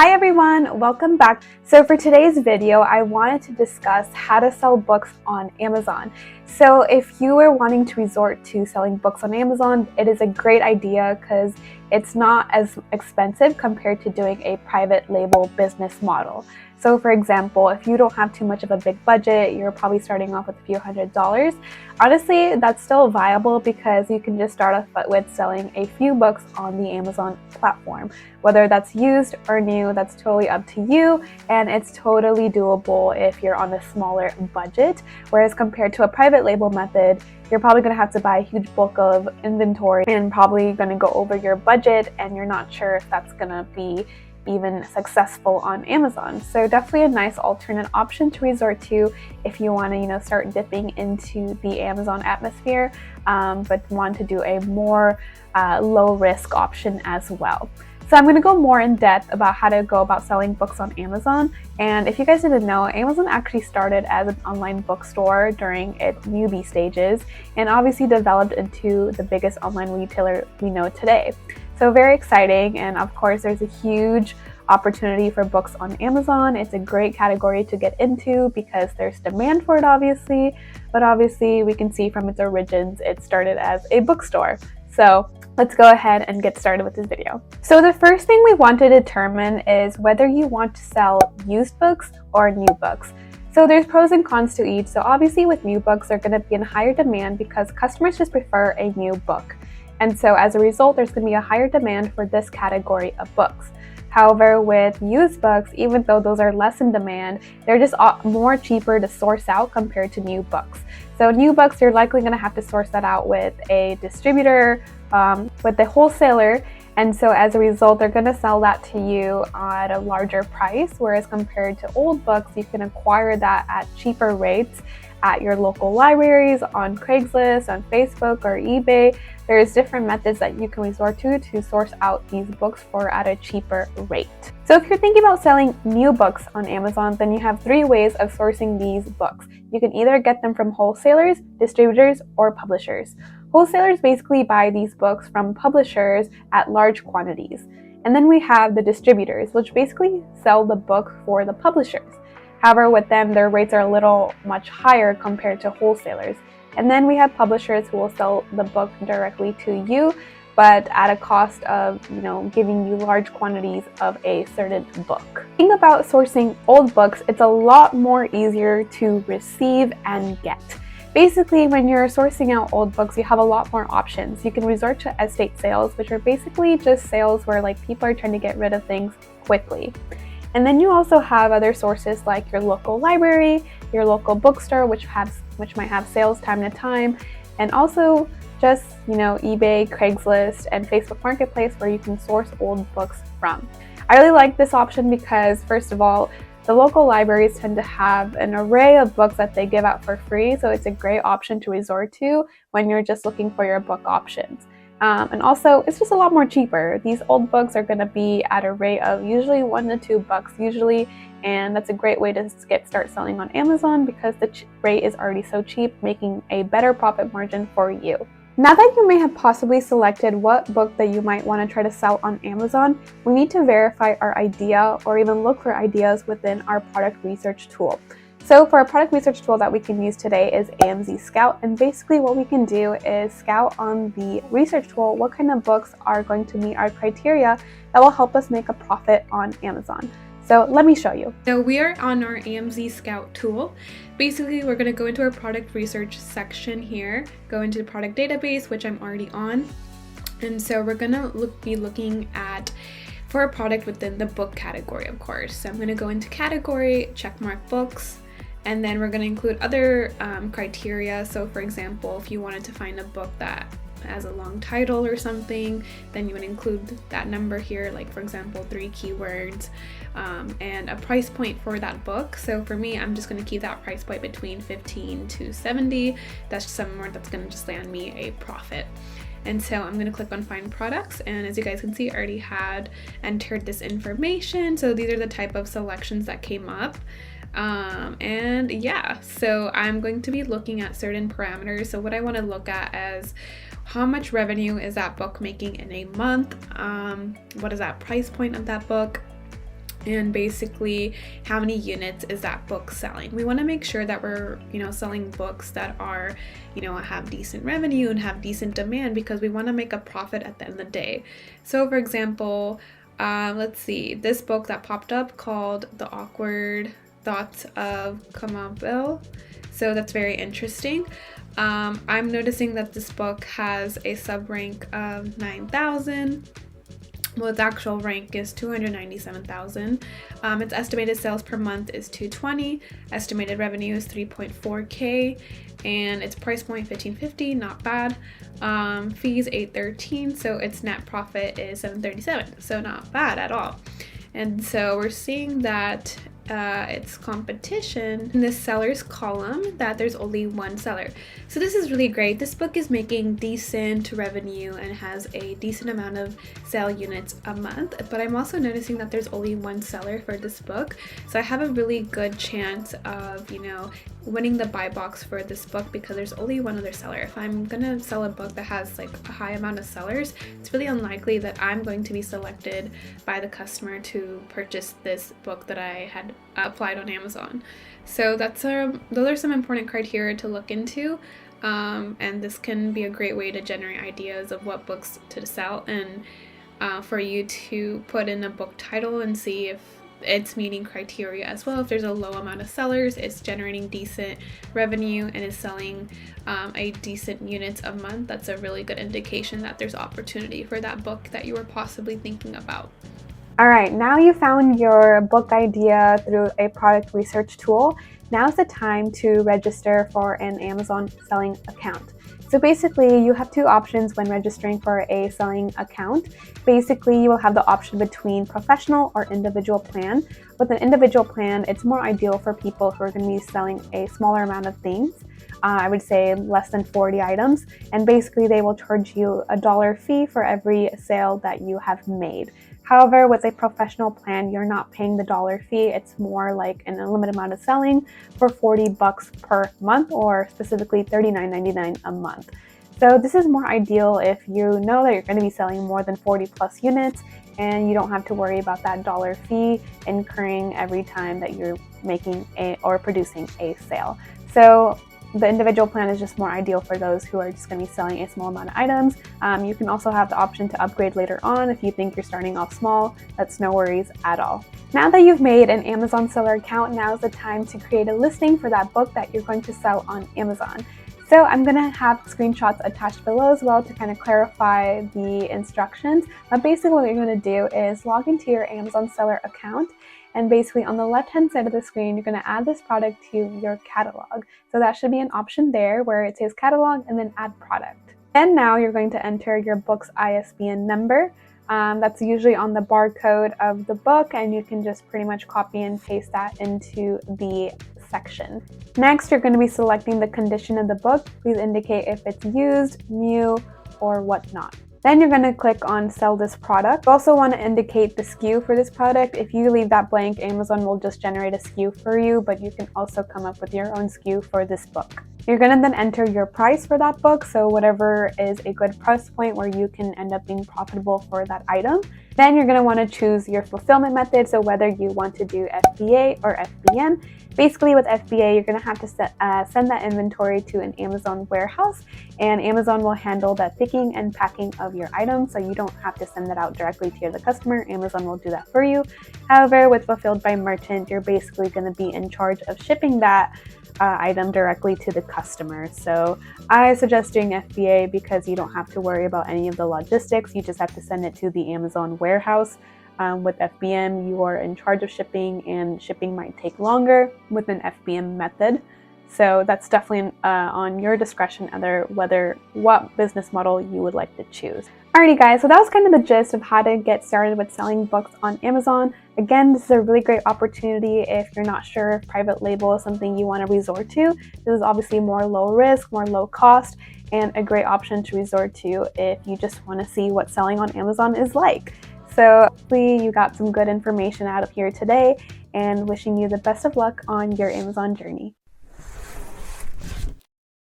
Hi everyone, welcome back. So for today's video, I wanted to discuss how to sell books on Amazon. So if you are wanting to resort to selling books on Amazon, it is a great idea because it's not as expensive compared to doing a private label business model. So for example, if you don't have too much of a big budget, you're probably starting off with a few $100s. Honestly, that's still viable because you can just start off with selling a few books on the Amazon platform. Whether that's used or new, that's totally up to you, and it's totally doable if you're on a smaller budget. Whereas compared to a private label method, you're probably going to have to buy a huge bulk of inventory and probably going to go over your budget, and you're not sure if that's going to be even successful on Amazon. So definitely a nice alternate option to resort to if you want to, start dipping into the Amazon atmosphere, but want to do a more low risk option as well. So I'm going to go more in depth about how to go about selling books on Amazon. And if you guys didn't know, Amazon actually started as an online bookstore during its newbie stages and obviously developed into the biggest online retailer we know today. So very exciting, and of course there's a huge opportunity for books on Amazon. It's a great category to get into because there's demand for it obviously, but obviously we can see from its origins it started as a bookstore. So let's go ahead and get started with this video. So the first thing we want to determine is whether you want to sell used books or new books. So there's pros and cons to each. So obviously with new books, they're going to be in higher demand because customers just prefer a new book. And so as a result, there's going to be a higher demand for this category of books. However, with used books, even though those are less in demand, they're just more cheaper to source out compared to new books. So new books, you're likely going to have to source that out with a distributor, with a wholesaler. And so as a result, they're going to sell that to you at a larger price. Whereas compared to old books, you can acquire that at cheaper rates at your local libraries, on Craigslist, on Facebook, or eBay. There's different methods that you can resort to source out these books for at a cheaper rate. So if you're thinking about selling new books on Amazon, then you have 3 ways of sourcing these books. You can either get them from wholesalers, distributors, or publishers. Wholesalers basically buy these books from publishers at large quantities. And then we have the distributors, which basically sell the book for the publishers. However, with them, their rates are a little much higher compared to wholesalers. And then we have publishers who will sell the book directly to you, but at a cost of, giving you large quantities of a certain book. Think about sourcing old books, it's a lot more easier to receive and get. Basically, when you're sourcing out old books, you have a lot more options. You can resort to estate sales, which are basically just sales where people are trying to get rid of things quickly. And then you also have other sources like your local library, your local bookstore, which might have sales time to time, and also just, eBay, Craigslist, and Facebook Marketplace where you can source old books from. I really like this option because, first of all, the local libraries tend to have an array of books that they give out for free, so it's a great option to resort to when you're just looking for your book options. And also, it's just a lot more cheaper. These old books are going to be at a rate of usually $1 to $2 usually, and that's a great way to start selling on Amazon because the rate is already so cheap, making a better profit margin for you. Now that you may have possibly selected what book that you might want to try to sell on Amazon, we need to verify our idea or even look for ideas within our product research tool. So for our product research tool that we can use today is AMZ Scout, and basically what we can do is scout on the research tool what kind of books are going to meet our criteria that will help us make a profit on Amazon. So let me show you. So we are on our AMZ Scout tool. Basically, we're going to go into our product research section here, go into the product database, which I'm already on. And so we're going to be looking at for a product within the book category, of course. So I'm going to go into category, checkmark books, and then we're going to include other criteria. So for example, if you wanted to find a book that has a long title or something, then you would include that number here, like for example 3 keywords, and a price point for that book. So for me, I'm just going to keep that price point between $15 to $70. That's somewhere that's going to just land me a profit. And so I'm going to click on find products, and as you guys can see, I already had entered this information. So these are the type of selections that came up. And yeah, so I'm going to be looking at certain parameters. So what I want to look at is how much revenue is that book making in a month? What is that price point of that book? and basically how many units is that book selling. We want to make sure that we're, selling books that are, have decent revenue and have decent demand, because we want to make a profit at the end of the day. So for example, let's see, this book that popped up called The Awkward Thoughts of Kamabel. So that's very interesting. I'm noticing that this book has a sub rank of 9,000. Well, its actual rank is 297,000. Its estimated sales per month is 220. Estimated revenue is 3.4K, and its price point $15.50, not bad. Fees $813, so its net profit is $737, so not bad at all. And so we're seeing that its competition in this seller's column, that there's only one seller. So this is really great. This book is making decent revenue and has a decent amount of sale units a month, but I'm also noticing that there's only one seller for this book. So I have a really good chance of, winning the buy box for this book, because there's only one other seller. If I'm gonna sell a book that has like a high amount of sellers, it's really unlikely that I'm going to be selected by the customer to purchase this book that I had applied on Amazon. So those are some important criteria to look into, and this can be a great way to generate ideas of what books to sell, and for you to put in a book title and see if it's meeting criteria as well. If there's a low amount of sellers, it's generating decent revenue and is selling a decent units a month, that's a really good indication that there's opportunity for that book that you were possibly thinking about. All right, now you found your book idea through a product research tool. Now's the time to register for an Amazon selling account. So basically, you have two options when registering for a selling account. Basically, you will have the option between professional or individual plan. With an individual plan, it's more ideal for people who are going to be selling a smaller amount of things. I would say less than 40 items. And basically, they will charge you a $1 fee for every sale that you have made. However, with a professional plan, you're not paying the $1 fee. It's more like an unlimited amount of selling for $40 per month, or specifically $39.99 a month. So this is more ideal if you know that you're going to be selling more than 40 plus units, and you don't have to worry about that $1 fee incurring every time that you're making or producing a sale. So the individual plan is just more ideal for those who are just going to be selling a small amount of items. You can also have the option to upgrade later on if you think you're starting off small. That's no worries at all. Now that you've made an Amazon seller account, now is the time to create a listing for that book that you're going to sell on Amazon. So I'm going to have screenshots attached below as well to kind of clarify the instructions. But basically what you're going to do is log into your Amazon seller account. And basically on the left-hand side of the screen, you're going to add this product to your catalog. So that should be an option there where it says catalog and then add product. And now you're going to enter your book's ISBN number. That's usually on the barcode of the book, and you can just pretty much copy and paste that into the section. Next, you're going to be selecting the condition of the book. Please indicate if it's used, new, or whatnot. Then you're going to click on sell this product. You also want to indicate the SKU for this product. If you leave that blank, Amazon will just generate a SKU for you, but you can also come up with your own SKU for this book. You're going to then enter your price for that book, so whatever is a good price point where you can end up being profitable for that item. Then you're going to want to choose your fulfillment method, so whether you want to do FBA or FBM. Basically with FBA, you're going to have to send that inventory to an Amazon warehouse, and Amazon will handle the picking and packing of your items, so you don't have to send that out directly to the customer. Amazon will do that for you. However, with Fulfilled by Merchant, you're basically going to be in charge of shipping that item directly to the customer. So I suggest doing FBA because you don't have to worry about any of the logistics. You just have to send it to the Amazon warehouse. With FBM, you are in charge of shipping, and shipping might take longer with an FBM method. So that's definitely on your discretion what business model you would like to choose. Alrighty guys, so that was kind of the gist of how to get started with selling books on Amazon. Again, this is a really great opportunity if you're not sure if private label is something you want to resort to. This is obviously more low risk, more low cost, and a great option to resort to if you just want to see what selling on Amazon is like. So hopefully you got some good information out of here today, and wishing you the best of luck on your Amazon journey.